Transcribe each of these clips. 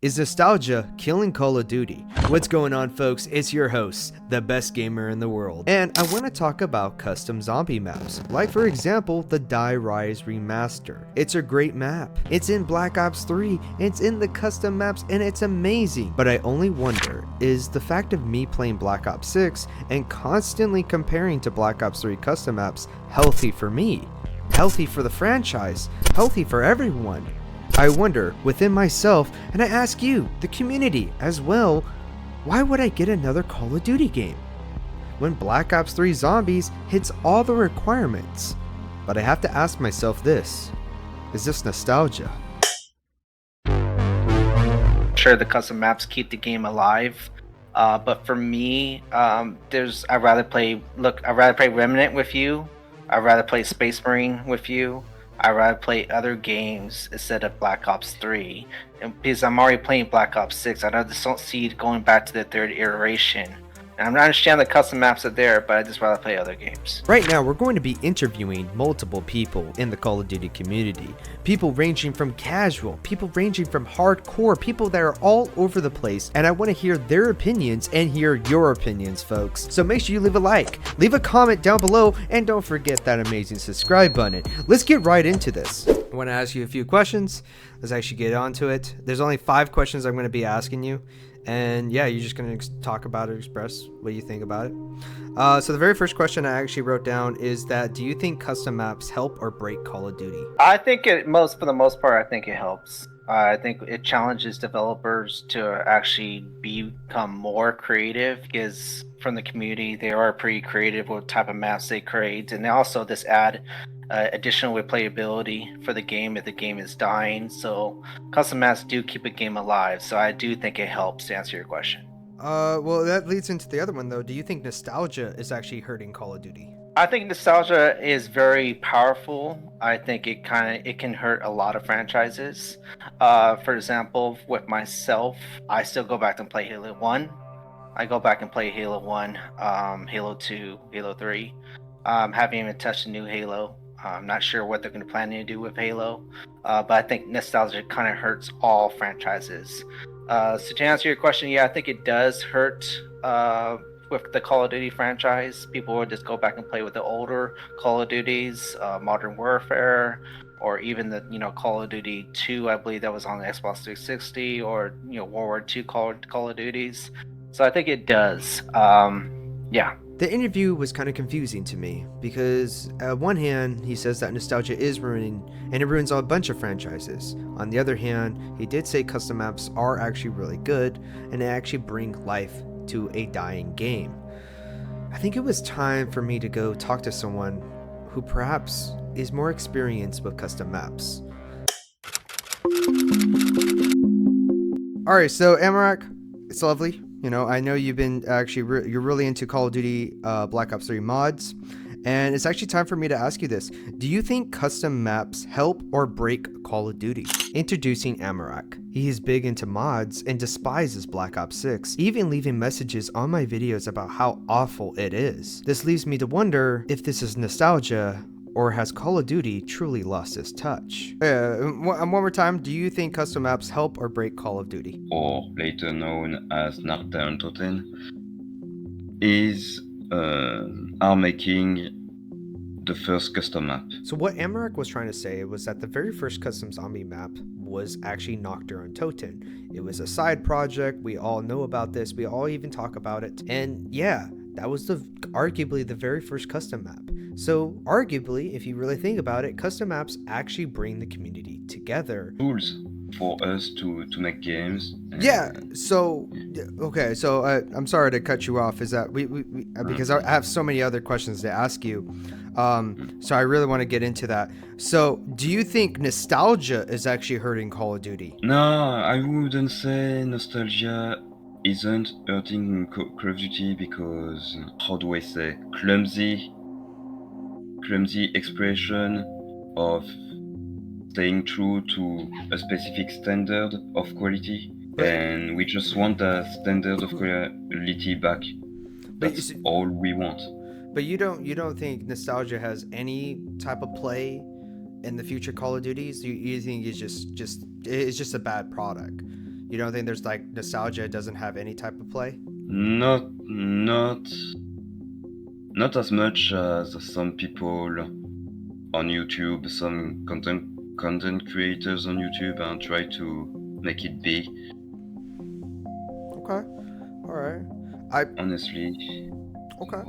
Is nostalgia killing Call of Duty? What's going on, folks? It's your host, the best gamer in the world, and I want to talk about custom zombie maps, like for example, the Die Rise remaster. It's a great map. It's in Black Ops 3, it's in the custom maps, and it's amazing. But I only wonder, is the fact of me playing Black Ops 6 and constantly comparing to Black Ops 3 custom maps healthy for me? Healthy for the franchise? Healthy for everyone? I wonder within myself, and I ask you, the community as well, why would I get another Call of Duty game when Black Ops 3 Zombies hits all the requirements? But I have to ask myself this, is this nostalgia? Sure, the custom maps keep the game alive, but for me, I'd rather play Remnant with you. I'd rather play Space Marine with you. I'd rather play other games instead of Black Ops 3. And because I'm already playing Black Ops 6, I just don't see it going back to the third iteration. And I understand the custom maps are there, but I'd just rather play other games. Right now, we're going to be interviewing multiple people in the Call of Duty community. People ranging from casual, people ranging from hardcore, people that are all over the place. And I want to hear their opinions and hear your opinions, folks. So make sure you leave a like, leave a comment down below, and don't forget that amazing subscribe button. Let's get right into this. I want to ask you a few questions. Let's actually get on to it. There's only 5 questions I'm going to be asking you. And yeah, you're just going to talk about it, express what you think about it. So the very first question I actually wrote down is that, do you think custom maps help or break Call of Duty? I think for the most part, I think it helps. I think it challenges developers to actually become more creative, because from the community, they are pretty creative with what type of maps they create. And they also just add additional replayability for the game if the game is dying. So custom maps do keep a game alive. So I do think it helps, to answer your question. Well, that leads into the other one, though. Do you think nostalgia is actually hurting Call of Duty? I think nostalgia is very powerful. I think it can hurt a lot of franchises. For example, with myself, I still go back and play Halo 1. I go back and play Halo 1, Halo 2, Halo 3. Haven't even touched a new Halo. I'm not sure what they're going to plan to do with Halo, but I think nostalgia kind of hurts all franchises. So to answer your question, yeah, I think it does hurt with the Call of Duty franchise. People will just go back and play with the older Call of Duties, Modern Warfare, or even the Call of Duty 2, I believe that was on the Xbox 360, or World War II Call of Duties. So I think it does. Yeah. The interview was kind of confusing to me because on one hand, he says that nostalgia is ruining, and it ruins a bunch of franchises. On the other hand, he did say custom maps are actually really good, and they actually bring life to a dying game. I think it was time for me to go talk to someone who perhaps is more experienced with custom maps. Alright, so Amarak, it's lovely. I know you've been actually, you're really into Call of Duty Black Ops 3 mods, and it's actually time for me to ask you this. Do you think custom maps help or break Call of Duty? Introducing Amarak. He is big into mods and despises Black Ops 6, even leaving messages on my videos about how awful it is. This leaves me to wonder if this is nostalgia, or has Call of Duty truly lost its touch? One more time, do you think custom maps help or break Call of Duty? Or later known as Nartel Toten, is are making the first custom map. So what Amarak was trying to say was that the very first custom zombie map was actually Nocturne Toten. It was a side project, we all know about this, we all even talk about it, and yeah, that was arguably the very first custom map. So arguably, if you really think about it, custom maps actually bring the community together. Tools for us to make games. Yeah. So okay. So I'm sorry to cut you off. Is that we because I have so many other questions to ask you. So I really want to get into that. So do you think nostalgia is actually hurting Call of Duty? No, I wouldn't say nostalgia isn't hurting Call of Duty, because how do I say, clumsy expression of staying true to a specific standard of quality, and we just want a standard of quality back. That's all we want. But you don't think nostalgia has any type of play in the future Call of Duties? You think it's just a bad product? You don't think there's like nostalgia doesn't have any type of play? Not as much as some people on YouTube, some content creators on YouTube, and try to make it big. Okay, all right. Honestly. Okay.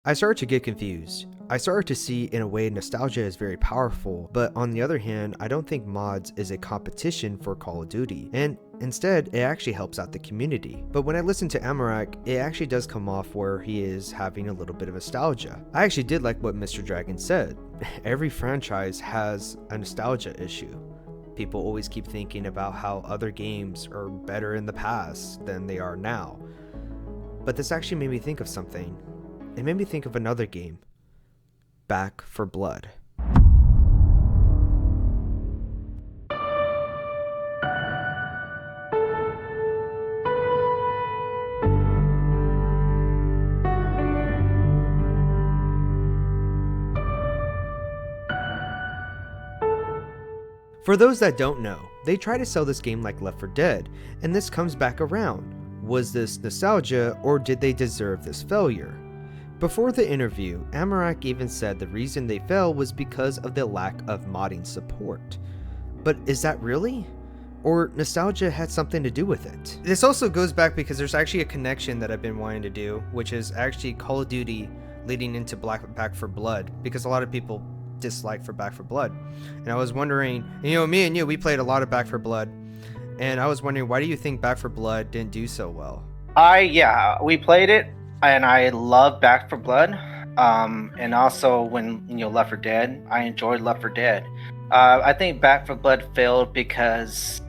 I started to get confused. I started to see in a way nostalgia is very powerful, but on the other hand, I don't think mods is a competition for Call of Duty, and instead it actually helps out the community. But when I listen to Amarak, it actually does come off where he is having a little bit of nostalgia. I actually did like what Mr. Dragon said. Every franchise has a nostalgia issue. People always keep thinking about how other games are better in the past than they are now. But this actually made me think of something. It made me think of another game, Back 4 Blood. For those that don't know, they try to sell this game like Left 4 Dead, and this comes back around. Was this nostalgia, or did they deserve this failure? Before the interview, Amarak even said the reason they fell was because of the lack of modding support. But is that really? Or nostalgia had something to do with it? This also goes back because there's actually a connection that I've been wanting to do, which is actually Call of Duty leading into Back 4 Blood, because a lot of people dislike for Back 4 Blood. And I was wondering, me and you, we played a lot of Back 4 Blood, and I was wondering, why do you think Back 4 Blood didn't do so well? We played it, and I love Back 4 Blood. And also when Left 4 Dead, I enjoyed Left 4 Dead. I think Back 4 Blood failed because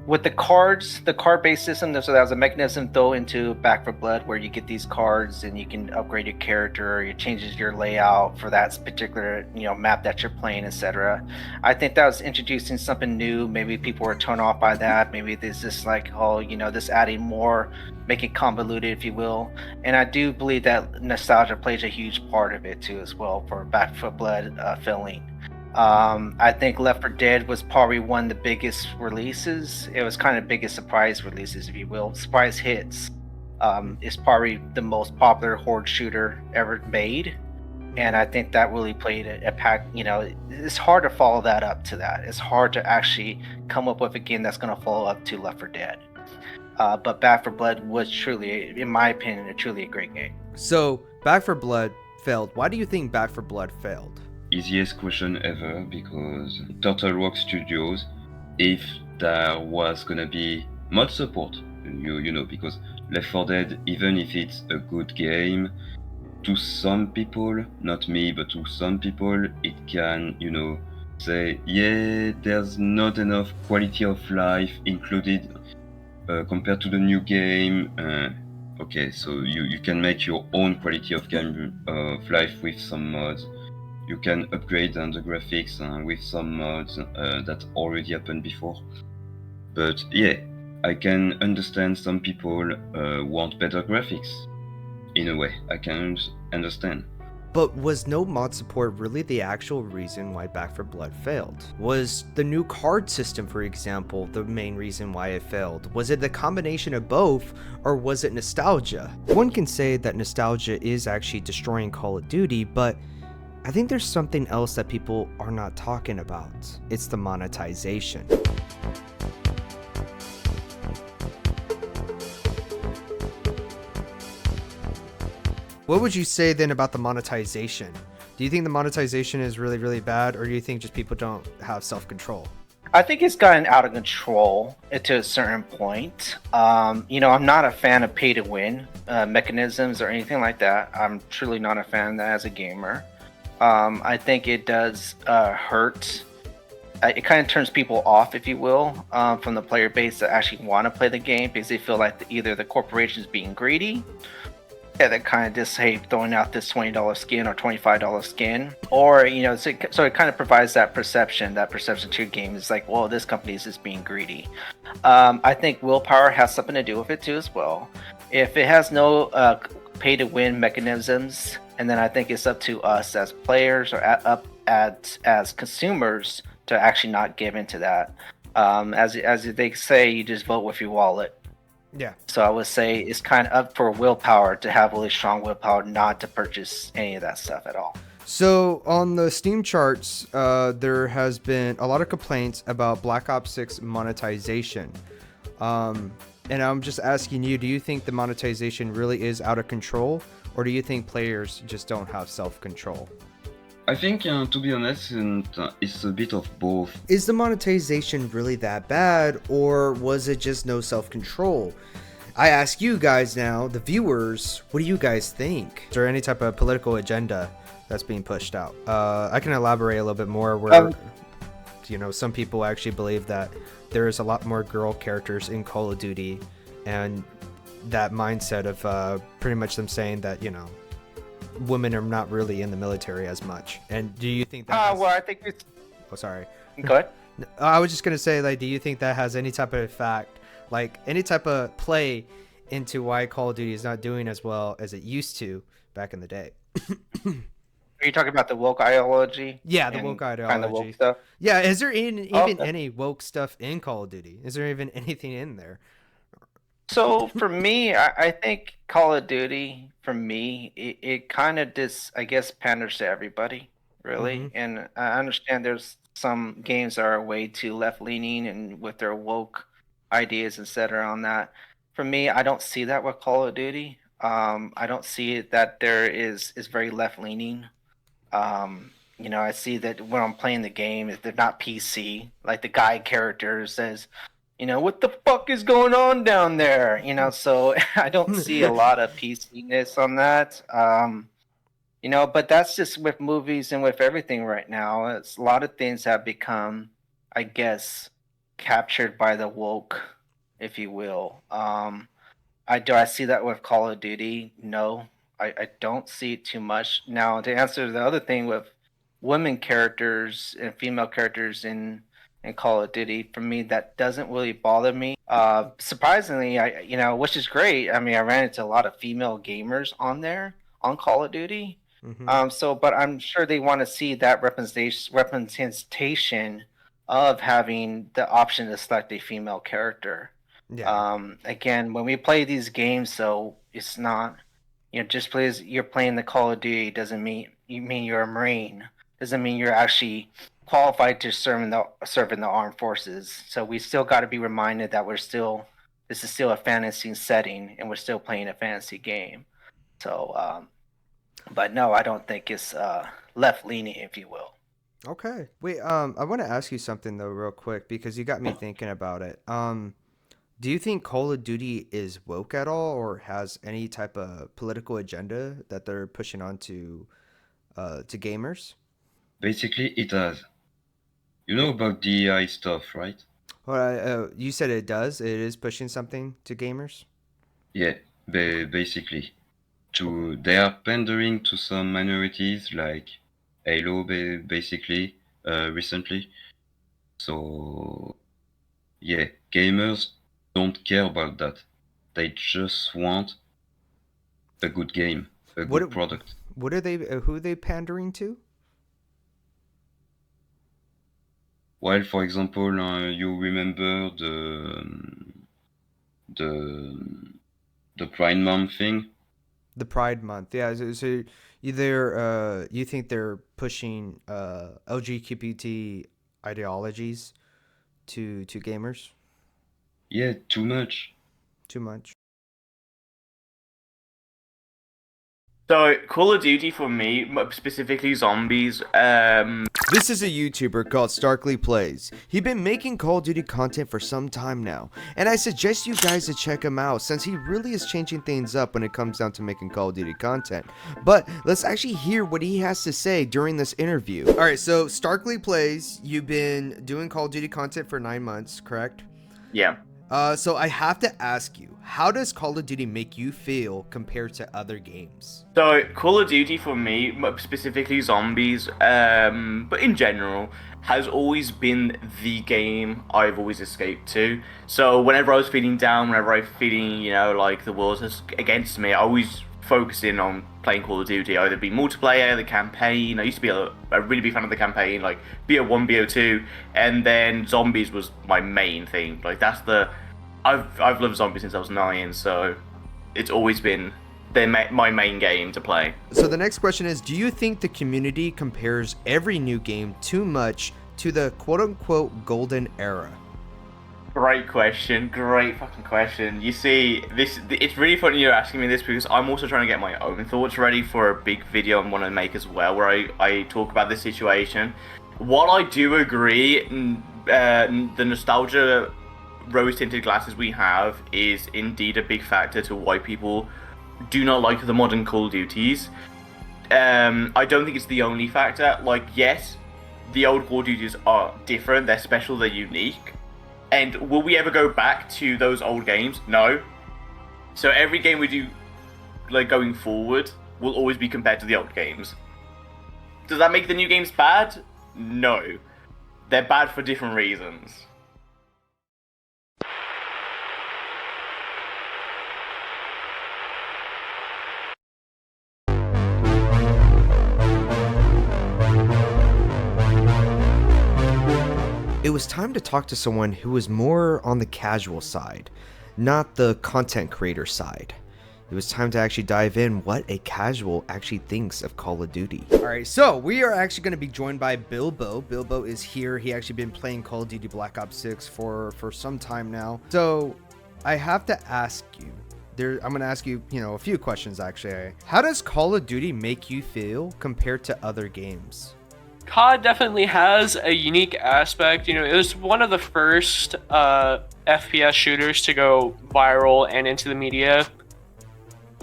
with the card-based system, so that was a mechanism though into Back 4 Blood where you get these cards and you can upgrade your character, it changes your layout for that particular map that you're playing, etc. I think that was introducing something new. Maybe people were turned off by that. Maybe there's this this adding more, make it convoluted, if you will. And I do believe that nostalgia plays a huge part of it too as well for Back 4 Blood failing. I think Left 4 Dead was probably one of the biggest releases. It was kind of biggest surprise releases, if you will. Surprise hits. It's probably the most popular horde shooter ever made. And I think that really played a pack. It's hard to follow that up to that. It's hard to actually come up with a game that's going to follow up to Left 4 Dead. But Back 4 Blood was truly, in my opinion, truly a great game. So, Back 4 Blood failed. Why do you think Back 4 Blood failed? Easiest question ever, because Turtle Rock Studios, if there was gonna be mod support, because Left 4 Dead, even if it's a good game, to some people, not me, but to some people, it can, say, yeah, there's not enough quality of life included compared to the new game. Okay, so you can make your own quality of life with some mods. You can upgrade the graphics with some mods that already happened before. But yeah, I can understand some people want better graphics. In a way, I can understand. But was no mod support really the actual reason why Back 4 Blood failed? Was the new card system, for example, the main reason why it failed? Was it the combination of both, or was it nostalgia? One can say that nostalgia is actually destroying Call of Duty, but I think there's something else that people are not talking about. It's the monetization. What would you say then about the monetization? Do you think the monetization is really, really bad, or do you think just people don't have self-control? I think it's gotten out of control to a certain point. I'm not a fan of pay-to-win mechanisms or anything like that. I'm truly not a fan of that as a gamer. I think it does hurt. It kind of turns people off, if you will, from the player base that actually want to play the game because they feel like either the corporation is being greedy, that kind of just throwing out this $20 skin or $25 skin, or so it kind of provides that perception to your game is like, well, this company is just being greedy. I think willpower has something to do with it too as well. If it has no pay to win mechanisms, and then I think it's up to us as players or as consumers to actually not give into that. As they say, you just vote with your wallet. Yeah. So I would say it's kind of up for willpower to have really strong willpower not to purchase any of that stuff at all. So on the Steam charts, there has been a lot of complaints about Black Ops 6 monetization. And I'm just asking you, do you think the monetization really is out of control, or do you think players just don't have self-control? I think, to be honest, it's a bit of both. Is the monetization really that bad, or was it just no self-control? I ask you guys now, the viewers, what do you guys think? Is there any type of political agenda that's being pushed out? I can elaborate a little bit more where, some people actually believe that there is a lot more girl characters in Call of Duty, and that mindset of pretty much them saying that, women are not really in the military as much. And do you think that well, I think it's... Oh, sorry. Go ahead. I was just going to say, like, do you think that has any type of effect, like any type of play into why Call of Duty is not doing as well as it used to back in the day? Are you talking about the woke ideology? Yeah, the woke ideology. Kind of woke stuff? Yeah, is there even any woke stuff in Call of Duty? Is there even anything in there? So for me, I think Call of Duty, for me, it kind of I guess, panders to everybody, really. Mhm. And I understand there's some games that are way too left-leaning and with their woke ideas, etc. on that. For me, I don't see that with Call of Duty. I don't see it that there is very left-leaning. I see that when I'm playing the game, they're not PC. Like the guy character says, what the fuck is going on down there? So I don't see a lot of PC-ness on that. But that's just with movies and with everything right now. It's a lot of things have become, I guess, captured by the woke, if you will. I see that with Call of Duty? No, I don't see it too much. Now, to answer the other thing with women characters and female characters in Call of Duty, for me, that doesn't really bother me. Surprisingly, which is great. I mean, I ran into a lot of female gamers on there on Call of Duty. Mhm. But I'm sure they want to see that representation of having the option to select a female character. Yeah. Again, when we play these games, though, it's not, just because you're playing the Call of Duty doesn't mean you're a Marine. Doesn't mean you're actually qualified to serve in the armed forces. So we still got to be reminded that this is still a fantasy setting, and we're still playing a fantasy game. So, but no, I don't think it's left leaning, if you will. Okay. Wait, I want to ask you something though real quick because you got me thinking about it. Do you think Call of Duty is woke at all, or has any type of political agenda that they're pushing onto to gamers? Basically, it has. You know about DEI stuff, right? Well, you said it does. It is pushing something to gamers. Yeah, basically. They are pandering to some minorities like Halo, basically, recently. So, yeah, gamers don't care about that. They just want a good game, a good product. What are they? Who are they pandering to? While, for example, you remember the the Pride Month thing. The Pride Month, yeah. So either you think they're pushing LGBT ideologies to gamers? Yeah, too much. Too much. So Call of Duty for me, specifically zombies, This is a YouTuber called Starkly Plays. He's been making Call of Duty content for some time now, and I suggest you guys to check him out since he really is changing things up when it comes down to making Call of Duty content. But let's actually hear what he has to say during this interview. Alright, so Starkly Plays, you've been doing Call of Duty content for 9 months, correct? yeah. So I have to ask you, how does Call of Duty make you feel compared to other games? So Call of Duty for me, specifically zombies, but in general, has always been the game I've always escaped to. So whenever I was feeling down, whenever I was feeling, like the world was against me, I always focusing on playing Call of Duty, either be multiplayer, the campaign. I used to be a really big fan of the campaign, like BO1, BO2, and then zombies was my main thing. Like that's I've loved zombies since I was 9, so it's always been my main game to play. So the next question is, do you think the community compares every new game too much to the quote-unquote golden era? Great question. Great fucking question. You see, it's really funny you're asking me this because I'm also trying to get my own thoughts ready for a big video I want to make as well, where I talk about this situation. What I do agree, the nostalgia rose-tinted glasses we have is indeed a big factor to why people do not like the modern Call of Duties. I don't think it's the only factor. Like, yes, the old Call of Duties are different, they're special, they're unique. And will we ever go back to those old games? No. So every game we do, like, going forward, will always be compared to the old games. Does that make the new games bad? No. They're bad for different reasons. It was time to talk to someone who was more on the casual side, not the content creator side. It was time to actually dive in what a casual actually thinks of Call of Duty. Alright, so we are actually going to be joined by Bilbo. Bilbo is here. He actually been playing Call of Duty Black Ops 6 for some time now. So I have to ask you, I'm going to ask you, a few questions actually. How does Call of Duty make you feel compared to other games? COD definitely has a unique aspect. It was one of the first FPS shooters to go viral and into the media.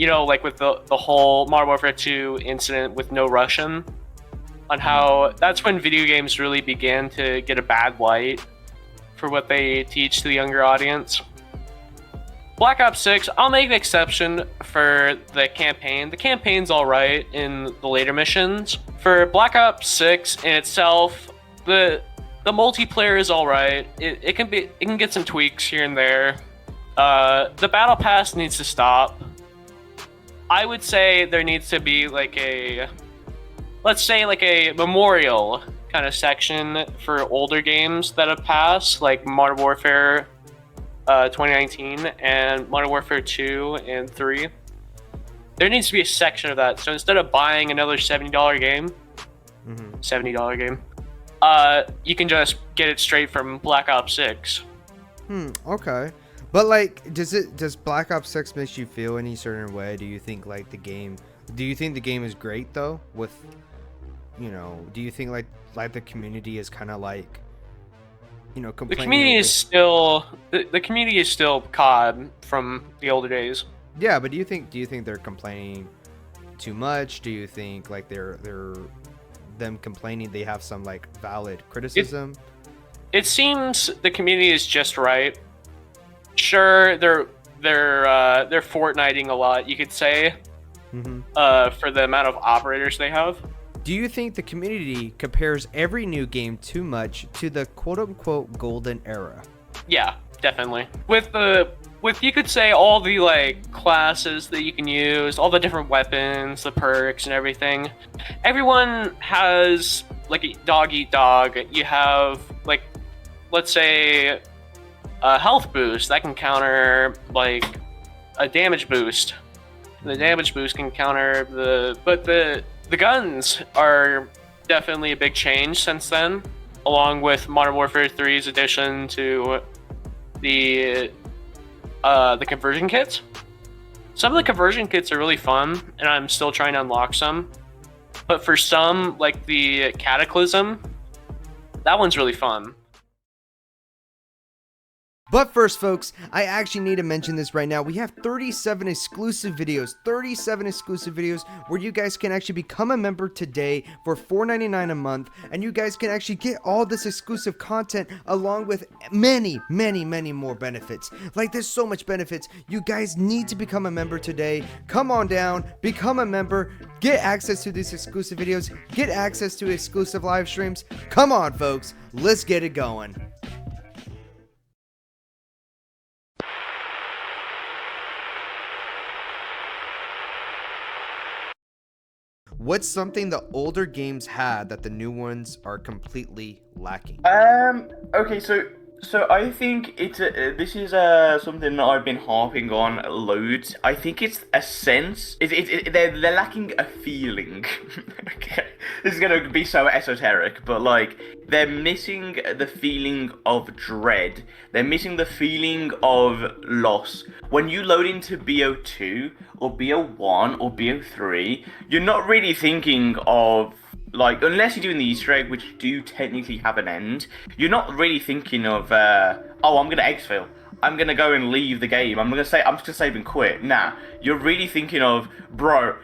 Like with the whole Modern Warfare 2 incident with No Russian, on how that's when video games really began to get a bad light for what they teach to the younger audience. Black Ops 6, I'll make an exception for the campaign. The campaign's alright in the later missions. For Black Ops 6 in itself, the multiplayer is alright. It can get some tweaks here and there. The battle pass needs to stop. I would say there needs to be like a memorial kind of section for older games that have passed, like Modern Warfare 2019 and Modern Warfare 2 and 3. There needs to be a section of that. So instead of buying another $70 game, $70 game, you can just get it straight from Black Ops 6. Okay. But like, does Black Ops 6 make you feel any certain way? Do you think the game is great though? With, do you think like the community is kind of like, complaining? The community is still COD from the older days. Yeah, but do you think they're complaining too much? Do you think like they're them complaining they have some like valid criticism? It seems the community is just right. Sure, they're Fortniting a lot, you could say, for the amount of operators they have. Do you think the community compares every new game too much to the quote-unquote golden era? Yeah, definitely. With you could say all the like classes that you can use, all the different weapons, the perks and everything. Everyone has like a dog eat dog. You have like, let's say, a health boost that can counter like a damage boost. The damage boost can counter the guns are definitely a big change since then, along with Modern Warfare 3's addition to the conversion kits. Some of the conversion kits are really fun, and I'm still trying to unlock some. But for some, like the Cataclysm, that one's really fun. But first, folks, I actually need to mention this right now. We have 37 exclusive videos where you guys can actually become a member today for $4.99 a month, and you guys can actually get all this exclusive content along with many, many, many more benefits. Like, there's so much benefits. You guys need to become a member today. Come on down, become a member, get access to these exclusive videos, get access to exclusive live streams. Come on, folks, let's get it going. What's something the older games had that the new ones are completely lacking? Okay, so I think it's this is something that I've been harping on loads. I think it's a sense. They're lacking a feeling. Okay, this is gonna be so esoteric, but like they're missing the feeling of dread. They're missing the feeling of loss. When you load into BO2 or BO1 or BO3, you're not really thinking of, like, unless you're doing the Easter egg, which do technically have an end, you're not really thinking of, oh, I'm gonna exfil. I'm gonna go and leave the game. I'm just gonna save and quit. Nah, you're really thinking of, bro,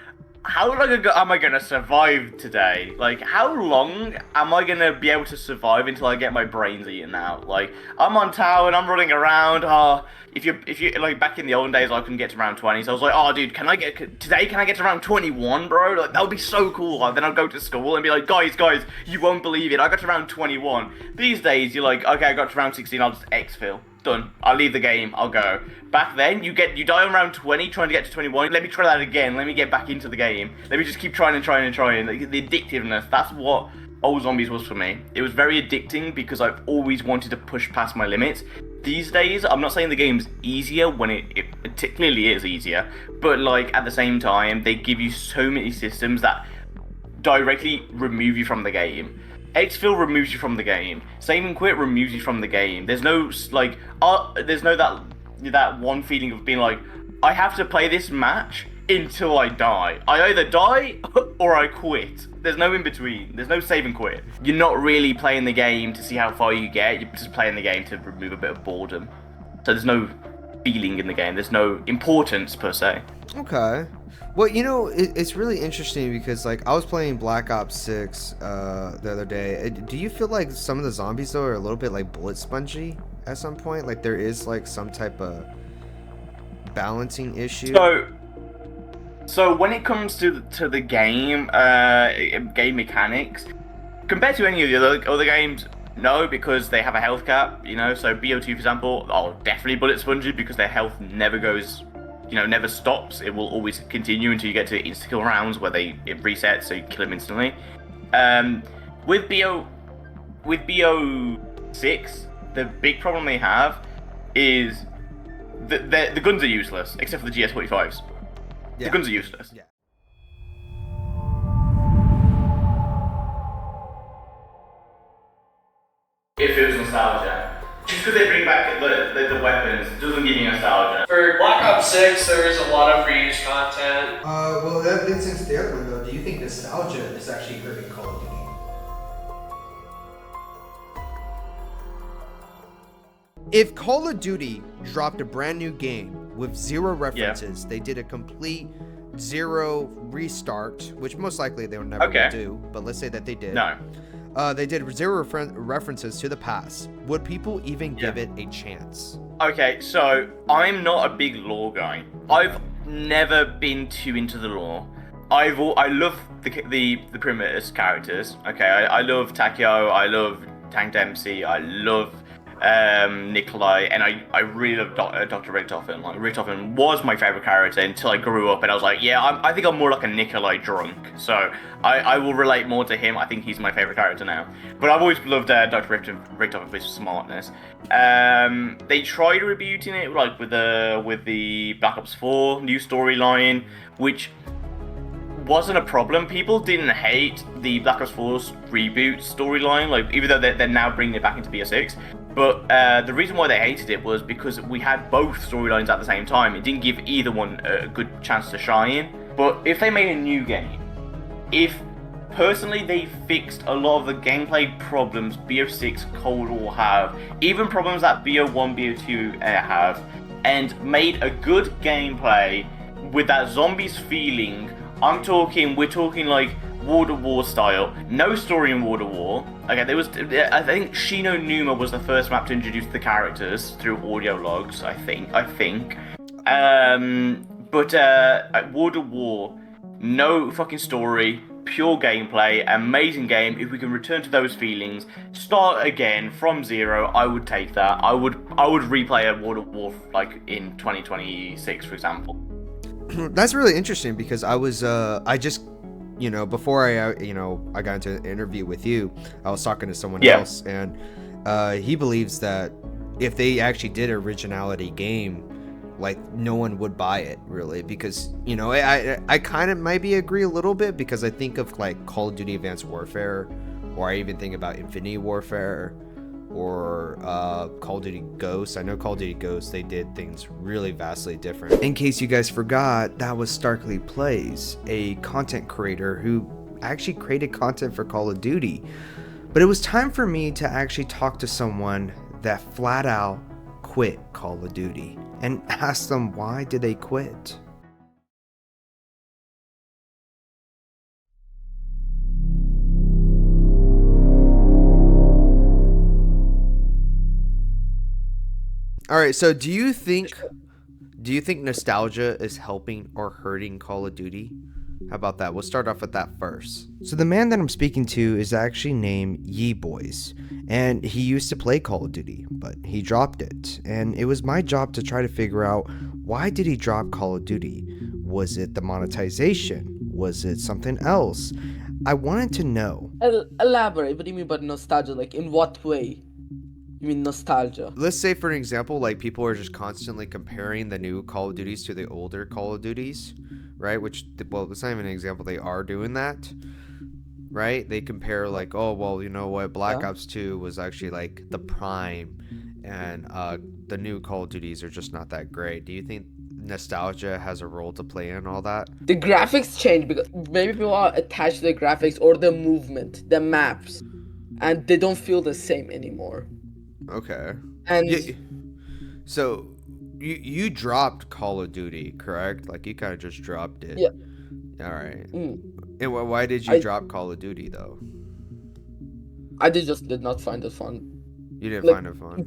how long am I gonna survive today? Like, how long am I gonna be able to survive until I get my brains eaten out? Like, I'm on tower and I'm running around. If you like back in the olden days, I couldn't get to round 20, so I was like, oh, dude, can I get to round 21, bro? Like, that would be so cool. Like, then I'd go to school and be like, guys, you won't believe it, I got to round 21. These days, you're like, okay, I got to round 16, I'll just exfil. Done. I'll leave the game. I'll go. Back then, you die on round 20 trying to get to 21. Let me try that again. Let me get back into the game. Let me just keep trying. Like, the addictiveness, that's what old Zombies was for me. It was very addicting because I've always wanted to push past my limits. These days, I'm not saying the game's easier when it clearly is easier, but like at the same time, they give you so many systems that directly remove you from the game. Exfil removes you from the game. Save and quit removes you from the game. There's no like, there's no that one feeling of being like, I have to play this match until I die. I either die or I quit. There's no in between. There's no save and quit. You're not really playing the game to see how far you get. You're just playing the game to remove a bit of boredom. So there's no feeling in the game. There's no importance per se. Okay. Well, you know, it's really interesting because, like, I was playing Black Ops 6 the other day. Do you feel like some of the zombies, though, are a little bit, like, bullet spongy at some point? Like, there is, like, some type of balancing issue? So when it comes to the game, game mechanics, compared to any of the other games, no, because they have a health cap, you know. So BO2, for example, definitely bullet spongy because their health never goes, never stops. It will always continue until you get to insta-kill rounds where it resets, so you kill them instantly. With BO6, the big problem they have is the guns are useless, except for the GS45s. Yeah. The guns are useless. Yeah. It feels nostalgia. Just because they bring back the weapons doesn't give you nostalgia. For Black Ops 6, there is a lot of reused content. Well, that leads into the other one, though. Do you think nostalgia is actually hurting Call of Duty? If Call of Duty dropped a brand new game with zero references, they did a complete zero restart, which most likely they would never do, but let's say that they did. No. They did zero references to the past. Would people even give it a chance? Okay, so I'm not a big lore guy. I've never been too into the lore. I love the Primus characters. Okay, I love Takeo. I love Tank Dempsey. I love Nikolai, and I really love Dr. Richtofen. Like, Richtofen was my favorite character until I grew up, and I was like, yeah, I think I'm more like a Nikolai drunk. So I will relate more to him. I think he's my favorite character now. But I've always loved Dr. Richtofen for his smartness. They tried rebooting it, like with the Black Ops 4 new storyline, which wasn't a problem. People didn't hate the Black Ops 4 reboot storyline, like, even though they're now bringing it back into BO6. But the reason why they hated it was because we had both storylines at the same time. It didn't give either one a good chance to shine. But if they made a new game, if personally they fixed a lot of the gameplay problems BO6 Cold War have, even problems that BO1, BO2 have, and made a good gameplay with that zombies feeling, we're talking like World of War style, no story in World of War. Okay, I think Shino Numa was the first map to introduce the characters through audio logs, I think. But World of War, no fucking story, pure gameplay, amazing game. If we can return to those feelings, start again from zero, I would take that. I would replay a World of War like in 2026, for example. That's really interesting because I was I just before I got into an interview with you, I was talking to someone Yeah. else, and he believes that if they actually did an originality game, like no one would buy it really, because I kind of maybe agree a little bit, because I think of like Call of Duty Advanced Warfare, or I even think about Infinity Warfare, or Call of Duty Ghosts. I know Call of Duty Ghosts, they did things really vastly different. In case you guys forgot, that was Starkly Plays, a content creator who actually created content for Call of Duty. But it was time for me to actually talk to someone that flat out quit Call of Duty and ask them why did they quit. All right, so do you think nostalgia is helping or hurting Call of Duty? How about that? We'll start off with that first. So the man that I'm speaking to is actually named Ye Boys, and he used to play Call of Duty, but he dropped it. And it was my job to try to figure out, why did he drop Call of Duty? Was it the monetization? Was it something else? I wanted to know. Elaborate. What do you mean by nostalgia? Like, in what way? You mean nostalgia? Let's say, for an example, like people are just constantly comparing the new Call of Duties to the older Call of Duties, right? Which, well, it's not even an example. They are doing that, right? They compare like, oh, well, you know what? Black Ops 2 was actually like the prime, and the new Call of Duties are just not that great. Do you think nostalgia has a role to play in all that? The graphics change because maybe people are attached to the graphics or the movement, the maps, and they don't feel the same anymore. Okay. And so you dropped Call of Duty, correct? Like you kind of just dropped it. Yeah. All right. Mm. And why did you drop Call of Duty though? I did not find it fun. You didn't find it fun.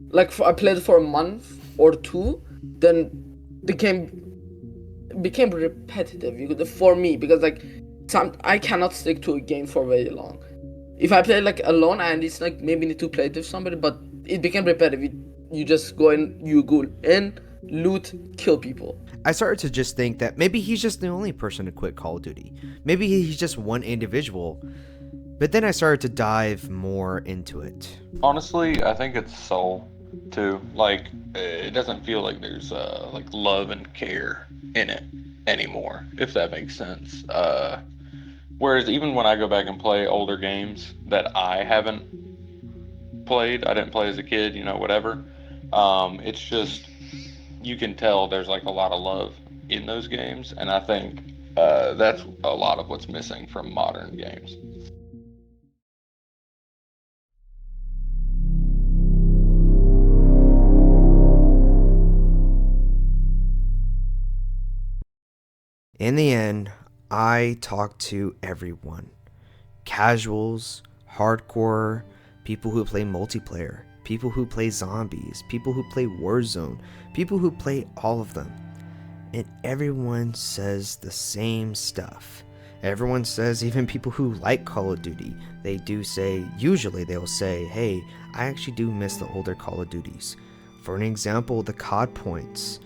Like I played it for a month or two, then the game became repetitive for me, because like I cannot stick to a game for very long. If I play like alone, and it's like maybe need to play it with somebody, but it became repetitive. You just go in, loot, kill people. I started to just think that maybe he's just the only person to quit Call of Duty. Maybe he's just one individual. But then I started to dive more into it. Honestly, I think it's soul too. Like it doesn't feel like there's like love and care in it anymore, if that makes sense. Whereas even when I go back and play older games that I haven't played, I didn't play as a kid, whatever. It's just, you can tell there's like a lot of love in those games, and I think that's a lot of what's missing from modern games. In the end, I talked to everyone. Casuals, hardcore, people who play multiplayer, people who play zombies, people who play Warzone, people who play all of them. And everyone says the same stuff. Everyone says, even people who like Call of Duty, they do say, usually they'll say, hey, I actually do miss the older Call of Duties. For an example, the COD points,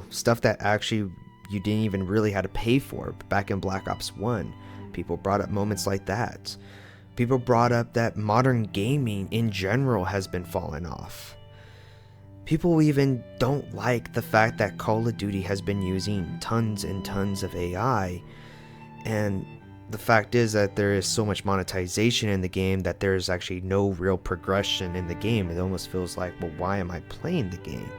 stuff that actually you didn't even really have to pay for back in Black Ops 1. People brought up moments like that. People brought up that modern gaming in general has been falling off. People even don't like the fact that Call of Duty has been using tons and tons of AI, and the fact is that there is so much monetization in the game that there is actually no real progression in the game. It almost feels like, well, why am I playing the game?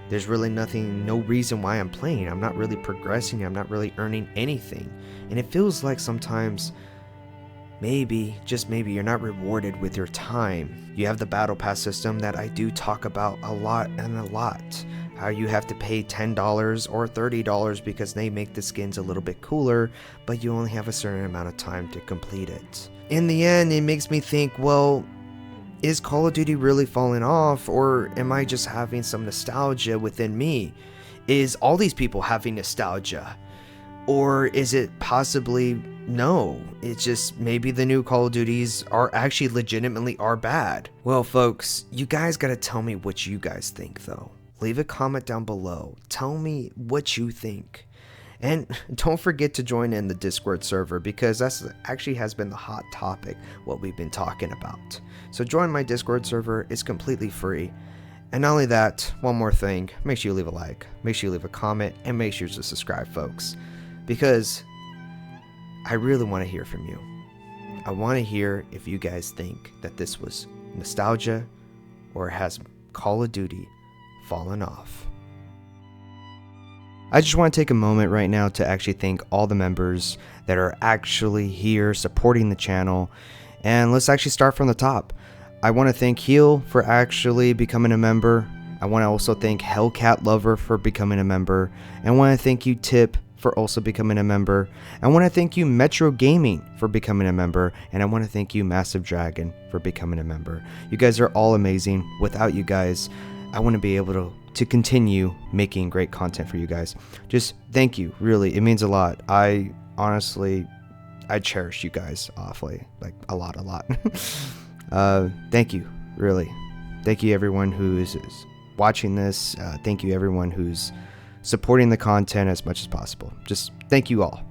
There's really no reason why I'm playing. I'm not really progressing. I'm not really earning anything. And it feels like sometimes, just maybe, you're not rewarded with your time. You have the battle pass system that I do talk about a lot. How you have to pay $10 or $30 because they make the skins a little bit cooler, but you only have a certain amount of time to complete it. In the end, it makes me think, well, is Call of Duty really falling off, or am I just having some nostalgia within me? Is all these people having nostalgia? Or is it possibly no? It's just maybe the new Call of Duties are actually legitimately are bad. Well, folks, you guys gotta tell me what you guys think though. Leave a comment down below. Tell me what you think. And don't forget to join in the Discord server, because that's actually has been the hot topic, what we've been talking about. So join my Discord server, it's completely free. And not only that, one more thing, make sure you leave a like, make sure you leave a comment, and make sure to subscribe, folks. Because I really want to hear from you. I want to hear if you guys think that this was nostalgia, or has Call of Duty fallen off. I just want to take a moment right now to actually thank all the members that are actually here supporting the channel. And let's actually start from the top. I want to thank Heel for actually becoming a member. I want to also thank Hellcat Lover for becoming a member. And I want to thank you, Tip, for also becoming a member. I want to thank you, Metro Gaming, for becoming a member. And I want to thank you, Massive Dragon, for becoming a member. You guys are all amazing. Without you guys, I want to be able to continue making great content for you guys. Just thank you, really, it means a lot. I honestly, I cherish you guys awfully, like a lot. Thank you, really. Thank you everyone who is watching this. Thank you everyone who's supporting the content as much as possible. Just thank you all.